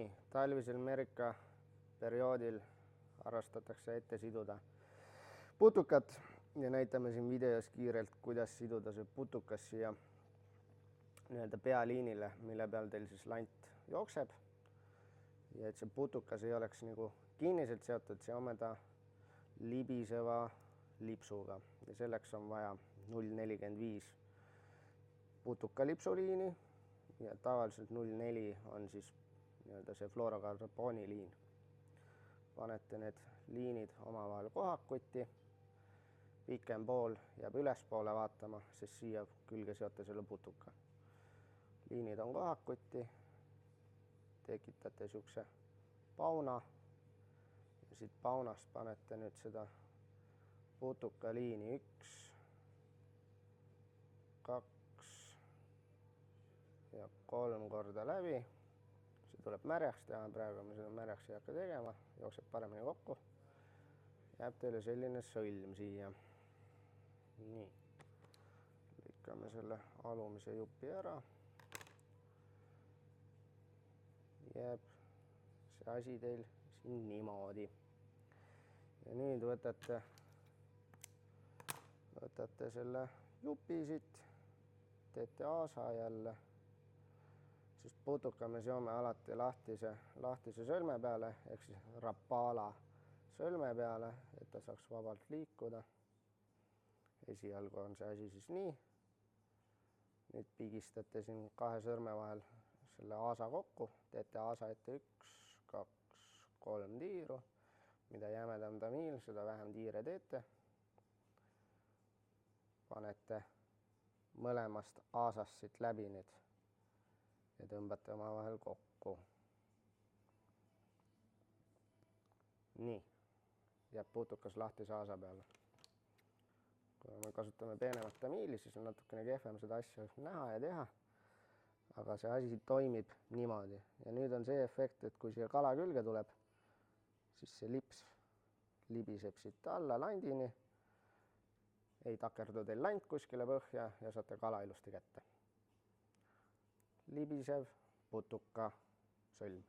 Nii, talvisel Merika perioodil harrastatakse ette siduda putukat ja näitame siin videos kiirelt, kuidas siduda see putukas siia nii-öelda pealiinile, mille peal teil siis lant jookseb. Ja et see putukas ei oleks nagu kinniselt seotud seomeda libiseva lipsuga ja selleks on vaja 0,45 putukalipsuliini ja tavaliselt 0,4 on siis nii-öelda see fluorokarbooni liin. Panete need liinid omavahel kohakutti, pikem pool jääb ülespoole vaatama, sest siia külge seote selle putuka. Liinid on kohakutti, tekitate siukse pauna ja siit paunast panete nüüd seda putukaliini 1, 2 ja 3 korda läbi. See tuleb märjaks teha, praegu me seda märjaks ei hakka tegema, jookseb paremini kokku. Jääb teile selline sõlm siia. Nii, lõikame selle alumise jupi ära. Jääb see asi teil siin niimoodi. Ja nüüd võtate selle jupi siit, teete aasa jälle. Sest putuka me seome alati lahtise sõlme peale, ehk siis rapala sõlme peale, et ta saaks vabalt liikuda. Esialgu on see asi siis nii. Nüüd pigistate siin kahe sõrme vahel selle aasa kokku, teete aasa ette 1, 2, 3 tiiru. Mida jämedam tamiil, seda vähem tiire teete. Panete mõlemast aasast siit läbi nüüd ja tõmbate omavahel kokku. Nii, jääb putukas lahtise aasa peale. Kui me kasutame peenemat tamiili, siis on natukene kehvem seda asja näha ja teha. Aga see asi toimib niimoodi. Ja nüüd on see efekt, et kui siia kala külge tuleb, siis see lips libiseb siit alla landini. Ei takerdu teil lant kuskile põhja ja saate kala ilusti kätte. Libisev putuka sõlm.